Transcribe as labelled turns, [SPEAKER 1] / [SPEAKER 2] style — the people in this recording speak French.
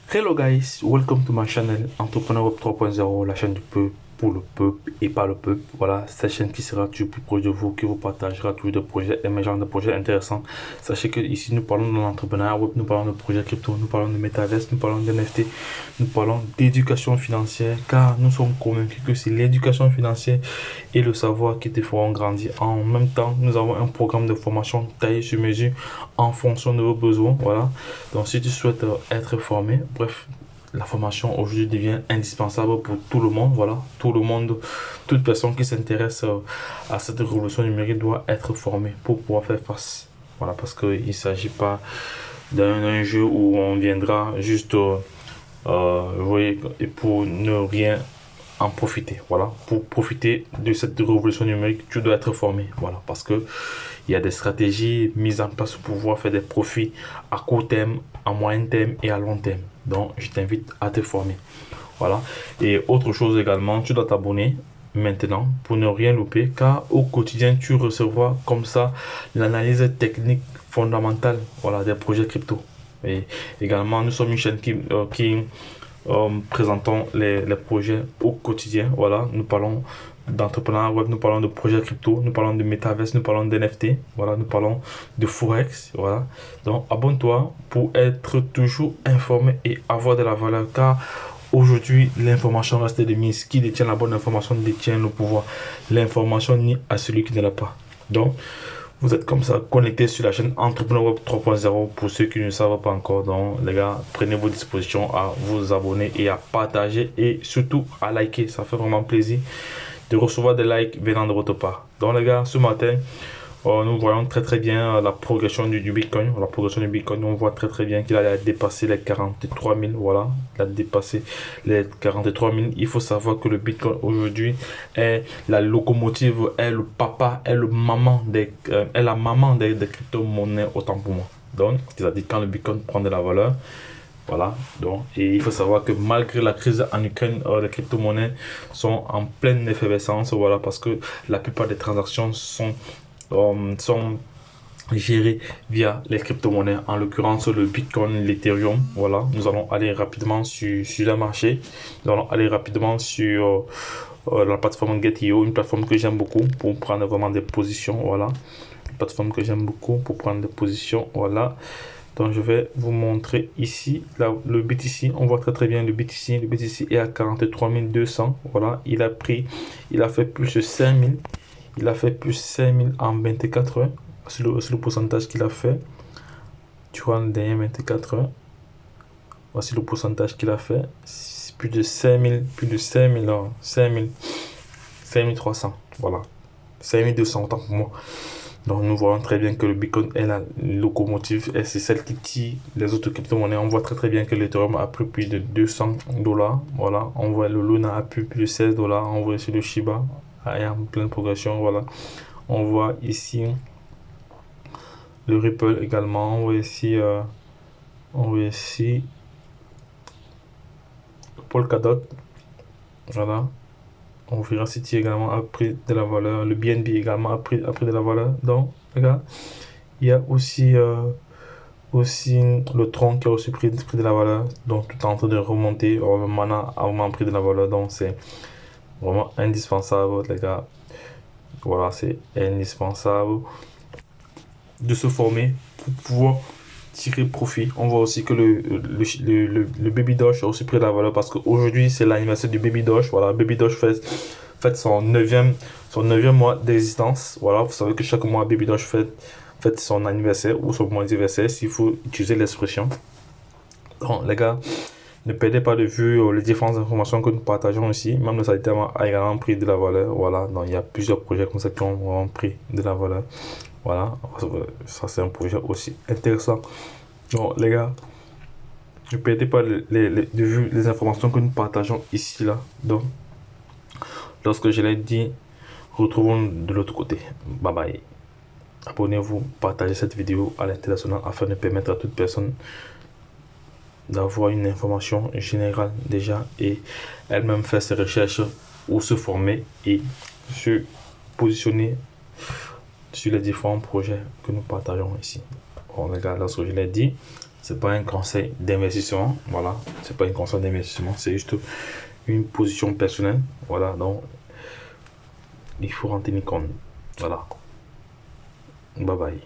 [SPEAKER 1] Hello guys, welcome to my channel Entrepreneur Web 3.0, la chaîne du peuple, pour le peuple et par le peuple. Voilà, cette chaîne qui sera toujours plus proche de vous, qui vous partagera toujours des projets émergents, des projets intéressants. Sachez que ici nous parlons de l'entrepreneuriat web, nous parlons de projets crypto, nous parlons de métaverse, nous parlons d'NFT, nous parlons d'éducation financière, car nous sommes convaincus que c'est l'éducation financière et le savoir qui te feront grandir. En même temps, nous avons un programme de formation taillé sur mesure en fonction de vos besoins. Voilà, donc si tu souhaites être formé, bref, la formation aujourd'hui devient indispensable pour tout le monde. Voilà, tout le monde, toute personne qui s'intéresse à cette révolution numérique doit être formée pour pouvoir faire face. Voilà, parce qu'il ne s'agit pas d'un jeu où on viendra juste vous voyez, et pour ne rien en profiter. Voilà, pour profiter de cette révolution numérique, tu dois être formé. Voilà, parce que il y a des stratégies mises en place pour pouvoir faire des profits à court terme, à moyen terme et à long terme. Donc, je t'invite à te former. Voilà. Et autre chose également, tu dois t'abonner maintenant pour ne rien louper, car au quotidien, tu recevras comme ça l'analyse technique fondamentale, voilà, des projets crypto. Et également, nous sommes une chaîne qui présentons les projets au quotidien. Voilà, nous parlons d'entrepreneuriat web, nous parlons de projets crypto, nous parlons de métaverse, nous parlons d'NFT, voilà, nous parlons de Forex, voilà. Donc, abonne-toi pour être toujours informé et avoir de la valeur, car aujourd'hui, l'information reste de mise. Qui détient la bonne information détient le pouvoir. L'information nie à celui qui ne l'a pas. Donc, vous êtes comme ça connecté sur la chaîne Entrepreneur Web 3.0 pour ceux qui ne savent pas encore. Donc, les gars, prenez vos dispositions à vous abonner et à partager et surtout à liker. Ça fait vraiment plaisir de recevoir des likes venant de votre part. Donc, les gars, ce matin, nous voyons très bien la progression du Bitcoin. La progression du Bitcoin, on voit très bien qu'il a dépassé les 43 000. Voilà, il a dépassé les 43 000. Il faut savoir que le Bitcoin aujourd'hui est la locomotive, est le papa, est la maman des crypto-monnaies autant pour moi. Donc, c'est-à-dire quand le Bitcoin prend de la valeur, voilà, donc, et il faut savoir que malgré la crise en Ukraine, les crypto-monnaies sont en pleine effervescence, voilà, parce que la plupart des transactions sont gérées via les crypto-monnaies, en l'occurrence le Bitcoin, l'Ethereum. Voilà, nous allons aller rapidement sur le marché, nous allons aller rapidement sur la plateforme Get.io, une plateforme que j'aime beaucoup pour prendre vraiment des positions. Voilà, une plateforme que j'aime beaucoup pour prendre des positions. Voilà. Donc, je vais vous montrer ici là, le BTC. On voit très bien le BTC. Le BTC est à 43 200. Voilà, il a fait plus de 5000. Il a fait plus de 5000 en 24 heures. C'est le pourcentage qu'il a fait. Tu vois, le dernier 24 heures. Voici le pourcentage qu'il a fait. Plus de 5000, plus de 5000, 5000, 5300. Voilà, 5200 autant pour moi. Donc, nous voyons très bien que le Bitcoin est la locomotive et c'est celle qui tire les autres crypto-monnaies. On voit très bien que l'Ethereum a pris plus de 200$. Voilà, on voit le Luna a pris plus de 16$. On voit ici le Shiba en pleine progression. Voilà, on voit ici le Ripple également. On voit ici le Polkadot. Voilà. On verra City également a pris de la valeur. Le BNB également a pris de la valeur. Donc, regarde, il y a aussi le Tron qui a aussi pris de la valeur. Donc, tout est en train de remonter. Le Mana a vraiment pris de la valeur. Donc, c'est vraiment indispensable, les gars. Voilà, c'est indispensable de se former pour pouvoir tirer profit. On voit aussi que le Baby Doge a aussi pris de la valeur parce qu'aujourd'hui c'est l'anniversaire du Baby Doge. Voilà, Baby Doge fait son 9e mois d'existence. Voilà, vous savez que chaque mois Baby Doge fait son anniversaire ou son mois d'anniversaire, s'il faut utiliser l'expression. Donc les gars, ne perdez pas de vue les différentes informations que nous partageons ici. Même le Sagittaire a également pris de la valeur. Voilà, donc il y a plusieurs projets comme ça qui ont vraiment pris de la valeur. Voilà, ça c'est un projet aussi intéressant. Donc les gars, ne perdez pas de vue les informations que nous partageons ici là. Donc, lorsque je l'ai dit, retrouvons de l'autre côté. Bye bye. Abonnez-vous, partagez cette vidéo à l'international afin de permettre à toute personne d'avoir une information générale déjà et elle-même faire ses recherches ou se former et se positionner sur les différents projets que nous partageons ici. Bon les gars, lorsque je l'ai dit, C'est pas un conseil d'investissement, voilà. C'est pas un conseil d'investissement, c'est juste une position personnelle, voilà. Donc, il faut en tenir compte, voilà. Bye bye.